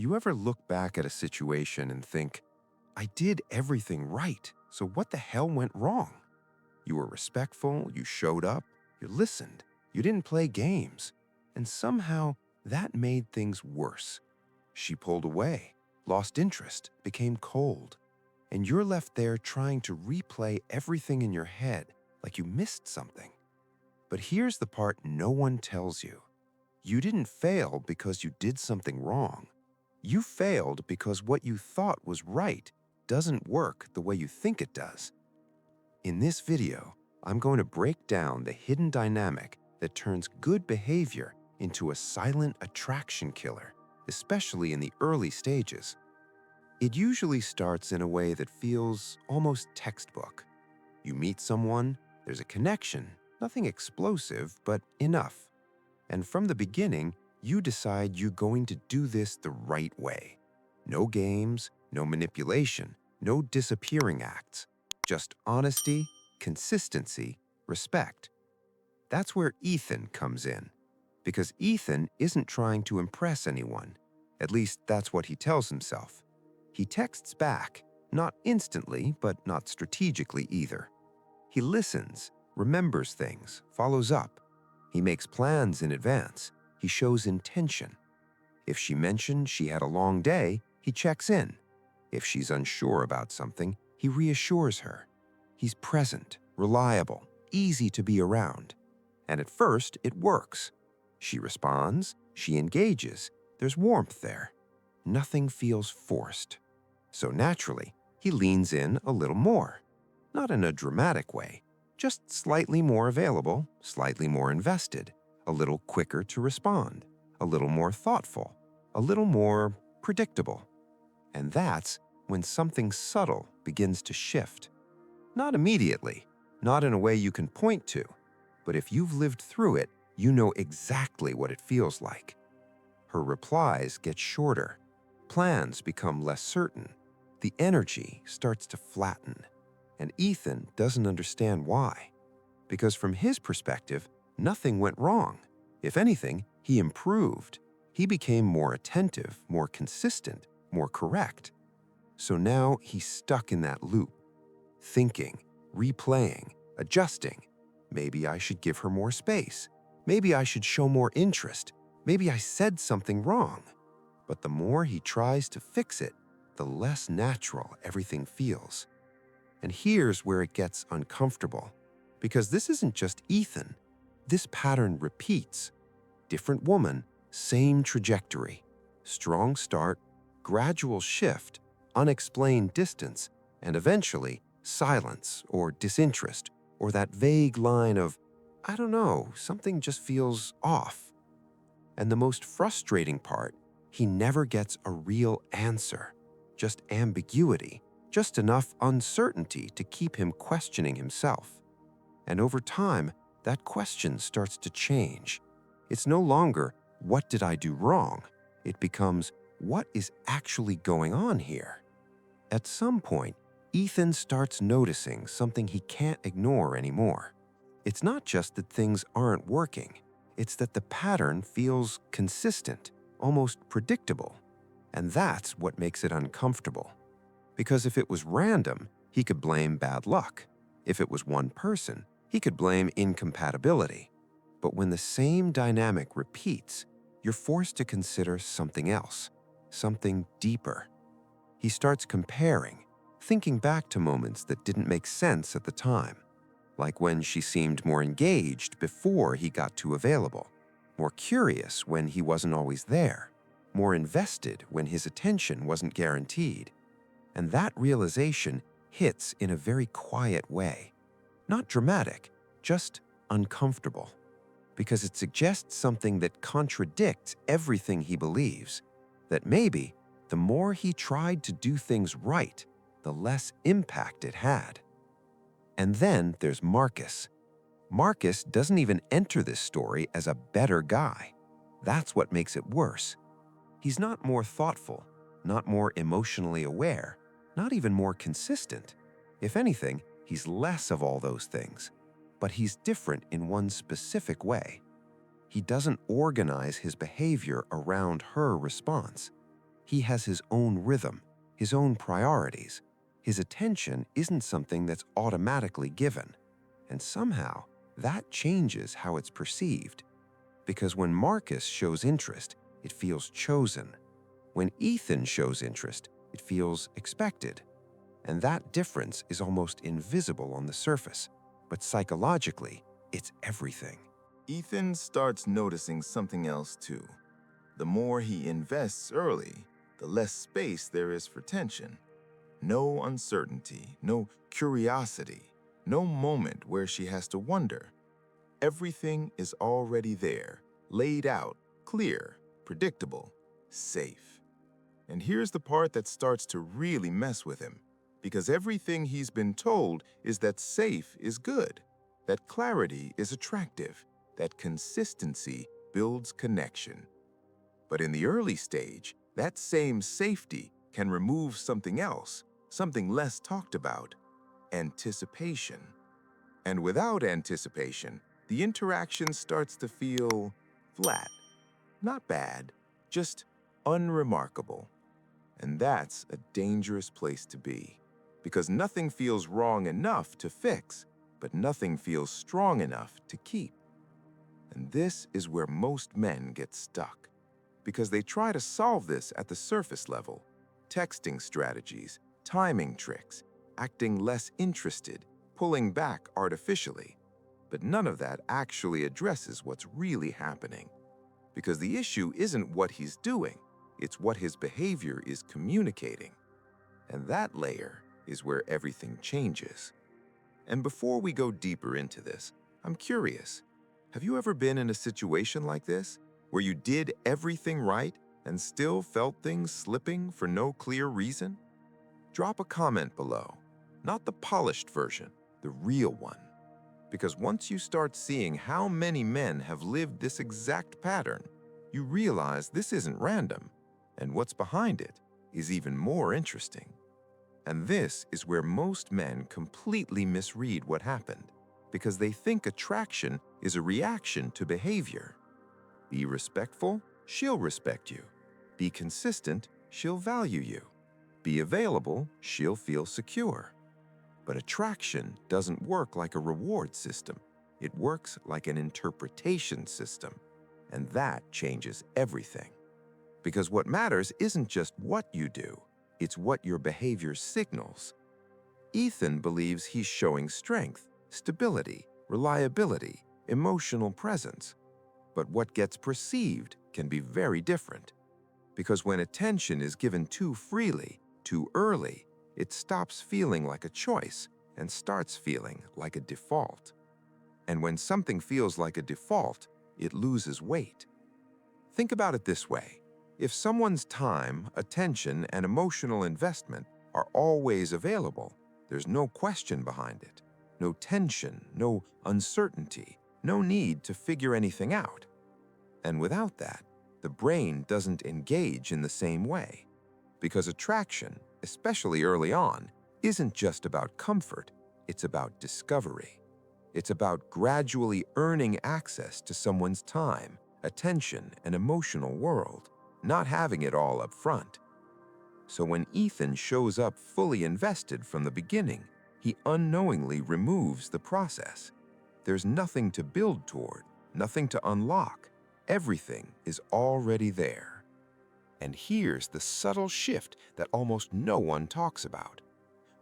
You ever look back at a situation and think, I did everything right, so what the hell went wrong? You were respectful, you showed up, you listened, you didn't play games, and somehow that made things worse. She pulled away, lost interest, became cold, and you're left there trying to replay everything in your head like you missed something. But here's the part no one tells you. You didn't fail because you did something wrong. You failed because what you thought was right doesn't work the way you think it does. In this video, I'm going to break down the hidden dynamic that turns good behavior into a silent attraction killer, especially in the early stages. It usually starts in a way that feels almost textbook. You meet someone, there's a connection, nothing explosive, but enough. And from the beginning, you decide you're going to do this the right way. No games, no manipulation, no disappearing acts. Just honesty, consistency, respect. That's where Ethan comes in. Because Ethan isn't trying to impress anyone. At least that's what he tells himself. He texts back, not instantly, but not strategically either. He listens, remembers things, follows up. He makes plans in advance. He shows intention. If she mentioned she had a long day, he checks in. If she's unsure about something, he reassures her. He's present, reliable, easy to be around. And at first, it works. She responds, she engages, there's warmth there. Nothing feels forced. So naturally, he leans in a little more. Not in a dramatic way, just slightly more available, slightly more invested, a little quicker to respond, a little more thoughtful, a little more predictable. And that's when something subtle begins to shift. Not immediately, not in a way you can point to, but if you've lived through it, you know exactly what it feels like. Her replies get shorter, plans become less certain, the energy starts to flatten, and Ethan doesn't understand why. Because from his perspective, nothing went wrong. If anything, he improved. He became more attentive, more consistent, more correct. So now he's stuck in that loop, thinking, replaying, adjusting. Maybe I should give her more space. Maybe I should show more interest. Maybe I said something wrong. But the more he tries to fix it, the less natural everything feels. And here's where it gets uncomfortable. Because this isn't just Ethan. This pattern repeats. Different woman, same trajectory. Strong start, gradual shift, unexplained distance, and eventually silence or disinterest or that vague line of, I don't know, something just feels off. And the most frustrating part, he never gets a real answer, just ambiguity, just enough uncertainty to keep him questioning himself. And over time, that question starts to change. It's no longer, what did I do wrong? It becomes, what is actually going on here? At some point, Ethan starts noticing something he can't ignore anymore. It's not just that things aren't working. It's that the pattern feels consistent, almost predictable. And that's what makes it uncomfortable. Because if it was random, he could blame bad luck. If it was one person, he could blame incompatibility. But when the same dynamic repeats, you're forced to consider something else, something deeper. He starts comparing, thinking back to moments that didn't make sense at the time, like when she seemed more engaged before he got too available, more curious when he wasn't always there, more invested when his attention wasn't guaranteed. And that realization hits in a very quiet way. Not dramatic, just uncomfortable. Because it suggests something that contradicts everything he believes. That maybe the more he tried to do things right, the less impact it had. And then there's Marcus. Marcus doesn't even enter this story as a better guy. That's what makes it worse. He's not more thoughtful, not more emotionally aware, not even more consistent. If anything, he's less of all those things. But he's different in one specific way. He doesn't organize his behavior around her response. He has his own rhythm, his own priorities. His attention isn't something that's automatically given. And somehow, that changes how it's perceived. Because when Marcus shows interest, it feels chosen. When Ethan shows interest, it feels expected. And that difference is almost invisible on the surface, but psychologically, it's everything. Ethan starts noticing something else too. The more he invests early, the less space there is for tension. No uncertainty, no curiosity, no moment where she has to wonder. Everything is already there, laid out, clear, predictable, safe. And here's the part that starts to really mess with him, because everything he's been told is that safe is good, that clarity is attractive, that consistency builds connection. But in the early stage, that same safety can remove something else, something less talked about: anticipation. And without anticipation, the interaction starts to feel flat. Not bad, just unremarkable. And that's a dangerous place to be, because nothing feels wrong enough to fix, but nothing feels strong enough to keep. And this is where most men get stuck, because they try to solve this at the surface level: texting strategies, timing tricks, acting less interested, pulling back artificially. But none of that actually addresses what's really happening. Because the issue isn't what he's doing, it's what his behavior is communicating. And that layer is where everything changes. And before we go deeper into this, I'm curious, have you ever been in a situation like this, where you did everything right and still felt things slipping for no clear reason? Drop a comment below, not the polished version, the real one. Because once you start seeing how many men have lived this exact pattern, you realize this isn't random, and what's behind it is even more interesting. And this is where most men completely misread what happened, because they think attraction is a reaction to behavior. Be respectful, she'll respect you. Be consistent, she'll value you. Be available, she'll feel secure. But attraction doesn't work like a reward system. It works like an interpretation system. And that changes everything. Because what matters isn't just what you do, it's what your behavior signals. Ethan believes he's showing strength, stability, reliability, emotional presence. But what gets perceived can be very different. Because when attention is given too freely, too early, it stops feeling like a choice and starts feeling like a default. And when something feels like a default, it loses weight. Think about it this way. If someone's time, attention, and emotional investment are always available, there's no question behind it, no tension, no uncertainty, no need to figure anything out. And without that, the brain doesn't engage in the same way. Because attraction, especially early on, isn't just about comfort, it's about discovery. It's about gradually earning access to someone's time, attention, and emotional world, not having it all up front. So when Ethan shows up fully invested from the beginning, he unknowingly removes the process. There's nothing to build toward, nothing to unlock. Everything is already there. And here's the subtle shift that almost no one talks about.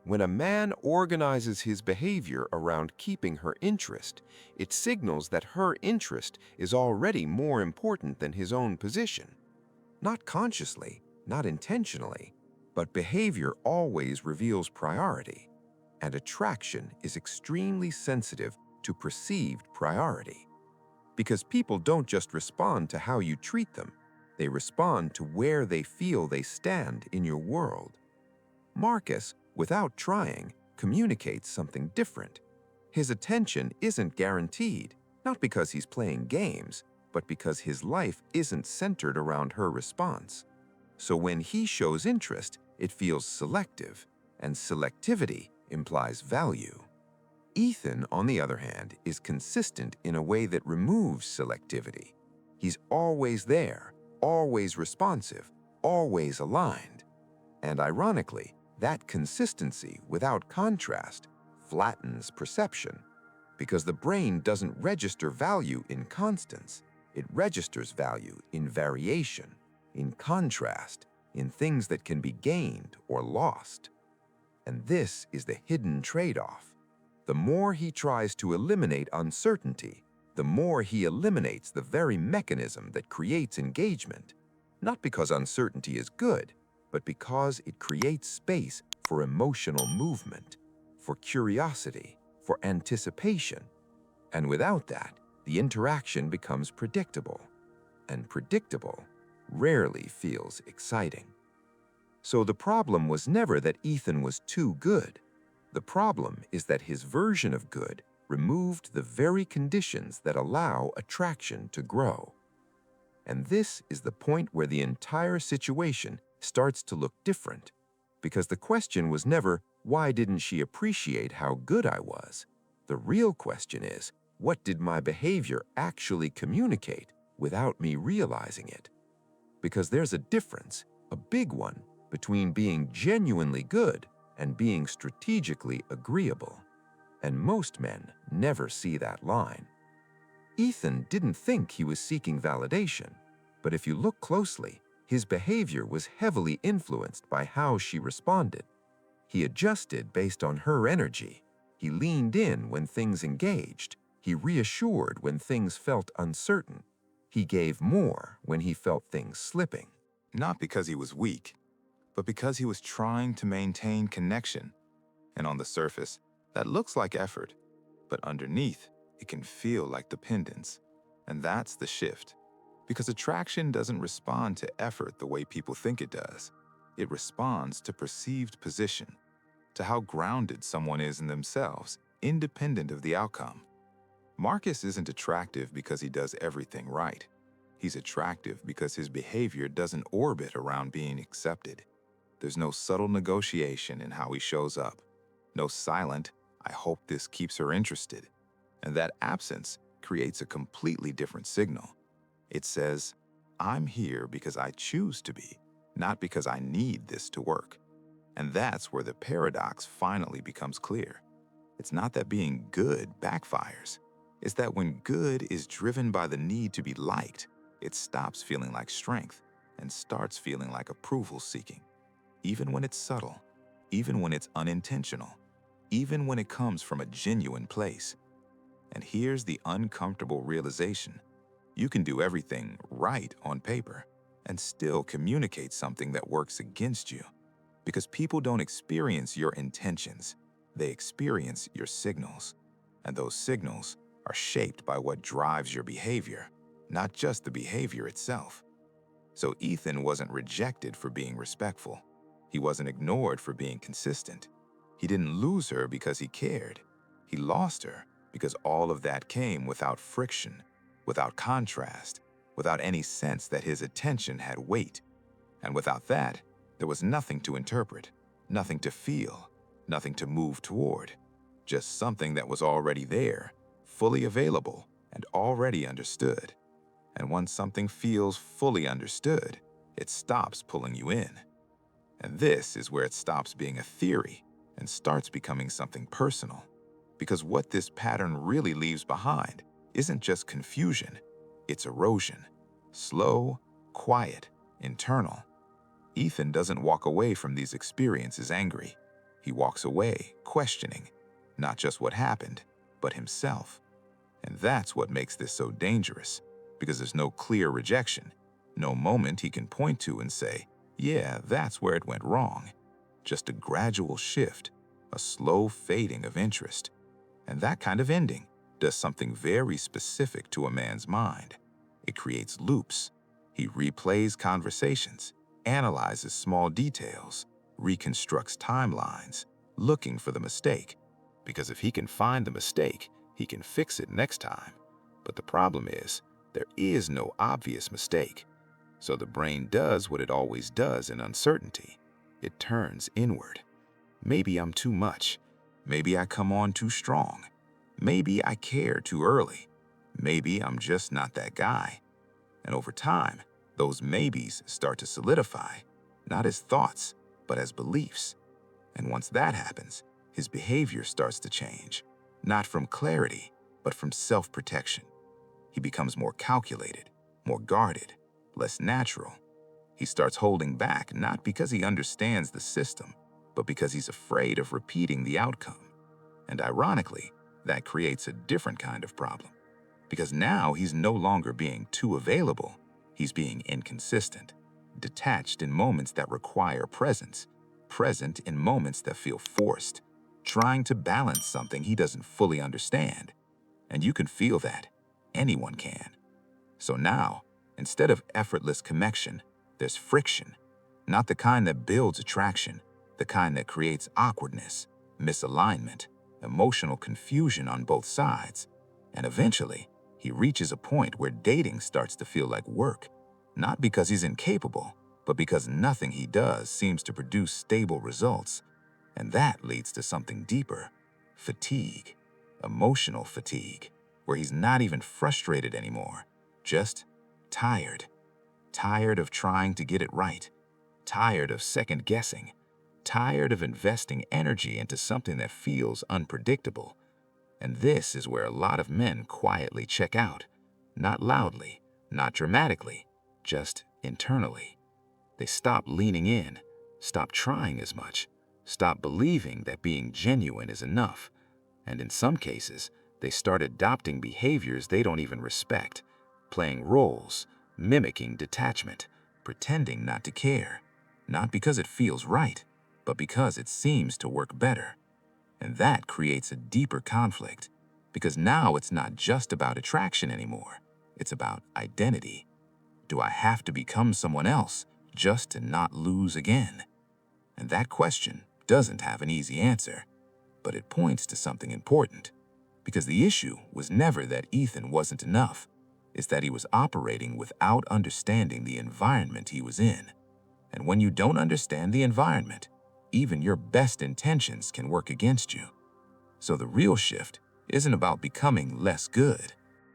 When a man organizes his behavior around keeping her interest, it signals that her interest is already more important than his own position. Not consciously, not intentionally, but behavior always reveals priority, and attraction is extremely sensitive to perceived priority. Because people don't just respond to how you treat them, they respond to where they feel they stand in your world. Marcus, without trying, communicates something different. His attention isn't guaranteed, not because he's playing games, but because his life isn't centered around her response. So when he shows interest, it feels selective, and selectivity implies value. Ethan, on the other hand, is consistent in a way that removes selectivity. He's always there, always responsive, always aligned. And ironically, that consistency without contrast flattens perception, because the brain doesn't register value in constants. It registers value in variation, in contrast, in things that can be gained or lost. And this is the hidden trade-off. The more he tries to eliminate uncertainty, the more he eliminates the very mechanism that creates engagement, not because uncertainty is good, but because it creates space for emotional movement, for curiosity, for anticipation. And without that, the interaction becomes predictable, and predictable rarely feels exciting. So the problem was never that Ethan was too good. The problem is that his version of good removed the very conditions that allow attraction to grow. And this is the point where the entire situation starts to look different, because the question was never, why didn't she appreciate how good I was? The real question is, what did my behavior actually communicate without me realizing it? Because there's a difference, a big one, between being genuinely good and being strategically agreeable. And most men never see that line. Ethan didn't think he was seeking validation, but if you look closely, his behavior was heavily influenced by how she responded. He adjusted based on her energy. He leaned in when things engaged. He reassured when things felt uncertain. He gave more when he felt things slipping. Not because he was weak, but because he was trying to maintain connection. And on the surface, that looks like effort, but underneath, it can feel like dependence. And that's the shift. Because attraction doesn't respond to effort the way people think it does. It responds to perceived position, to how grounded someone is in themselves, independent of the outcome. Marcus isn't attractive because he does everything right. He's attractive because his behavior doesn't orbit around being accepted. There's no subtle negotiation in how he shows up. No silent, I hope this keeps her interested. And that absence creates a completely different signal. It says, I'm here because I choose to be, not because I need this to work. And that's where the paradox finally becomes clear. It's not that being good backfires. It's that when good is driven by the need to be liked, it stops feeling like strength and starts feeling like approval seeking. Even when it's subtle, even when it's unintentional, even when it comes from a genuine place. And here's the uncomfortable realization. You can do everything right on paper and still communicate something that works against you. Because people don't experience your intentions, they experience your signals. And those signals are shaped by what drives your behavior, not just the behavior itself. So Ethan wasn't rejected for being respectful. He wasn't ignored for being consistent. He didn't lose her because he cared. He lost her because all of that came without friction, without contrast, without any sense that his attention had weight. And without that, there was nothing to interpret, nothing to feel, nothing to move toward. Just something that was already there, fully available, and already understood. And once something feels fully understood, it stops pulling you in. And this is where it stops being a theory and starts becoming something personal. Because what this pattern really leaves behind isn't just confusion, it's erosion. Slow, quiet, internal. Ethan doesn't walk away from these experiences angry. He walks away questioning, not just what happened, but himself. And that's what makes this so dangerous, because there's no clear rejection, no moment he can point to and say, yeah, that's where it went wrong. Just a gradual shift, a slow fading of interest. And that kind of ending does something very specific to a man's mind. It creates loops. He replays conversations, analyzes small details, reconstructs timelines, looking for the mistake. Because if he can find the mistake, he can fix it next time. But the problem is, there is no obvious mistake. So the brain does what it always does in uncertainty. It turns inward. Maybe I'm too much. Maybe I come on too strong. Maybe I care too early. Maybe I'm just not that guy. And over time, Those maybes start to solidify, not as thoughts, but as beliefs. And once that happens, his behavior starts to change, not from clarity, but from self-protection. He becomes more calculated, more guarded, less natural. He starts holding back not because he understands the system, but because he's afraid of repeating the outcome. And ironically, that creates a different kind of problem. Because now he's no longer being too available, he's being inconsistent, detached in moments that require presence, present in moments that feel forced, trying to balance something he doesn't fully understand. And you can feel that. Anyone can. So now, instead of effortless connection, there's friction. Not the kind that builds attraction, the kind that creates awkwardness, misalignment, emotional confusion on both sides. And eventually, he reaches a point where dating starts to feel like work, not because he's incapable, but because nothing he does seems to produce stable results. And that leads to something deeper: fatigue, emotional fatigue, where he's not even frustrated anymore, just tired. Tired of trying to get it right, tired of second-guessing, tired of investing energy into something that feels unpredictable. And this is where a lot of men quietly check out, not loudly, not dramatically, just internally. They stop leaning in, stop trying as much, stop believing that being genuine is enough. And in some cases, they start adopting behaviors they don't even respect, playing roles, mimicking detachment, pretending not to care, not because it feels right, but because it seems to work better. And that creates a deeper conflict, because now it's not just about attraction anymore. It's about identity. Do I have to become someone else just to not lose again? And that question doesn't have an easy answer, but it points to something important. Because the issue was never that Ethan wasn't enough. It's that he was operating without understanding the environment he was in. And when you don't understand the environment, even your best intentions can work against you. So the real shift isn't about becoming less good.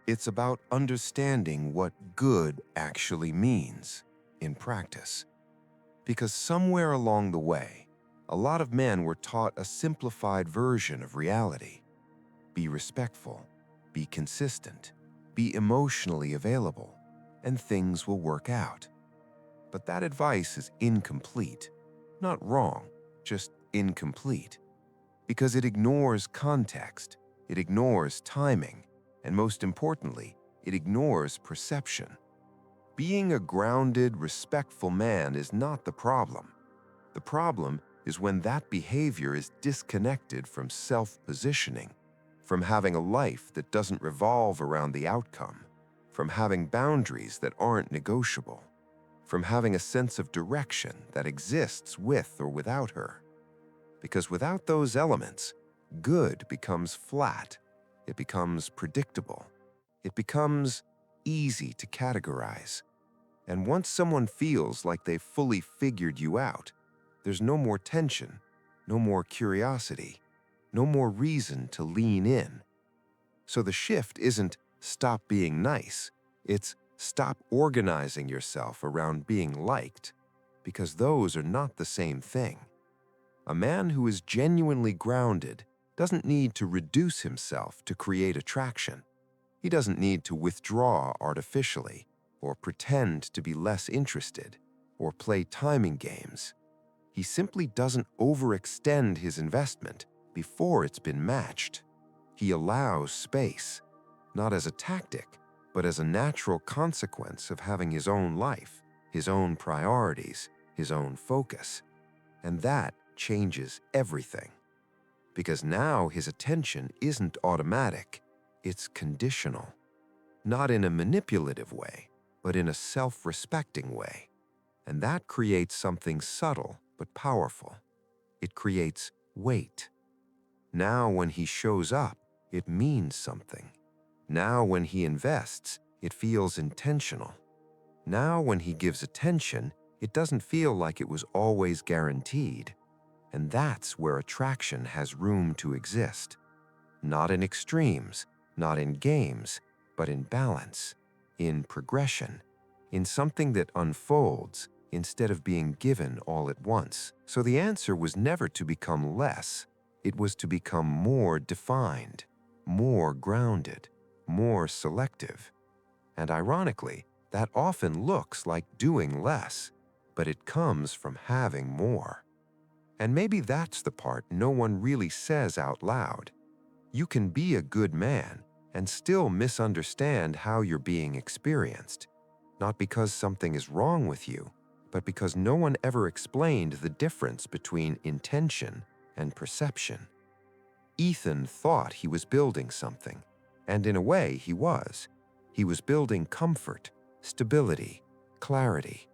It's about understanding what good actually means in practice. Because somewhere along the way, a lot of men were taught a simplified version of reality. Be respectful, be consistent, be emotionally available, and things will work out. But that advice is incomplete. Not wrong, just incomplete. Because it ignores context, it ignores timing, and most importantly, it ignores perception. Being a grounded, respectful man is not the problem. The problem is when that behavior is disconnected from self-positioning, from having a life that doesn't revolve around the outcome, from having boundaries that aren't negotiable, from having a sense of direction that exists with or without her. Because without those elements, good becomes flat, it becomes predictable, it becomes easy to categorize. And once someone feels like they've fully figured you out, there's no more tension, no more curiosity, no more reason to lean in. So the shift isn't stop being nice, it's stop organizing yourself around being liked, because those are not the same thing. A man who is genuinely grounded doesn't need to reduce himself to create attraction. He doesn't need to withdraw artificially, or pretend to be less interested, or play timing games. He simply doesn't overextend his investment before it's been matched. He allows space, not as a tactic, but as a natural consequence of having his own life, his own priorities, his own focus. And that changes everything. Because now his attention isn't automatic, it's conditional. Not in a manipulative way, but in a self-respecting way. And that creates something subtle but powerful. It creates weight. Now when he shows up, it means something. Now when he invests, it feels intentional. Now when he gives attention, it doesn't feel like it was always guaranteed. And that's where attraction has room to exist. Not in extremes, not in games, but in balance, in progression, in something that unfolds instead of being given all at once. So the answer was never to become less. It was to become more defined, more grounded, more selective. And ironically, that often looks like doing less, but it comes from having more. And maybe that's the part no one really says out loud. You can be a good man and still misunderstand how you're being experienced, not because something is wrong with you, but because no one ever explained the difference between intention and perception. Ethan thought he was building something, and in a way he was. He was building comfort, stability, clarity.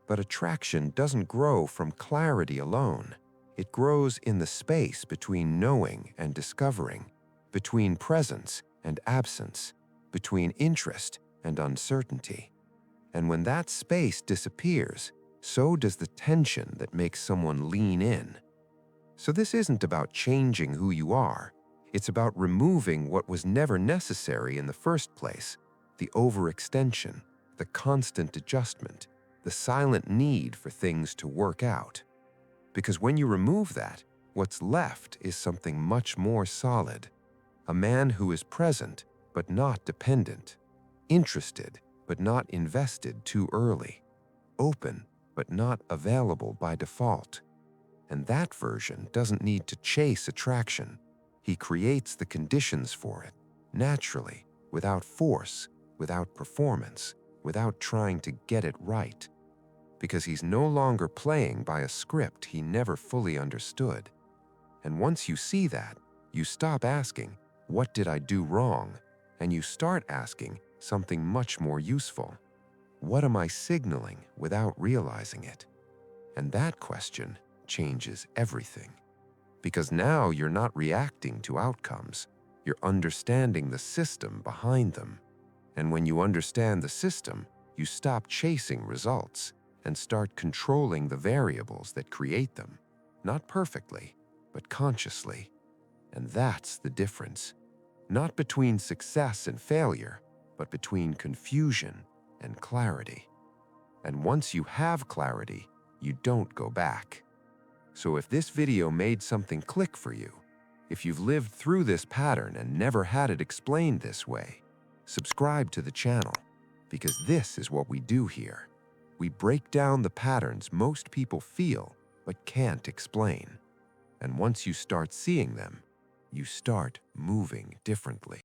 But attraction doesn't grow from clarity alone. It grows in the space between knowing and discovering, between presence and absence, between interest and uncertainty. And when that space disappears, so does the tension that makes someone lean in. So this isn't about changing who you are. It's about removing what was never necessary in the first place, the overextension, the constant adjustment, the silent need for things to work out. Because when you remove that, what's left is something much more solid. A man who is present but not dependent, interested but not invested too early, open but not available by default. And that version doesn't need to chase attraction. He creates the conditions for it, naturally, without force, without performance, without trying to get it right. Because he's no longer playing by a script he never fully understood. And once you see that, you stop asking, "What did I do wrong?" and you start asking something much more useful. What am I signaling without realizing it? And that question changes everything. Because now you're not reacting to outcomes, you're understanding the system behind them. And when you understand the system, you stop chasing results and start controlling the variables that create them, not perfectly, but consciously. And that's the difference, not between success and failure, but between confusion and clarity. And once you have clarity, you don't go back. So if this video made something click for you, if you've lived through this pattern and never had it explained this way, subscribe to the channel, because this is what we do here. We break down the patterns most people feel but can't explain. And once you start seeing them, you start moving differently.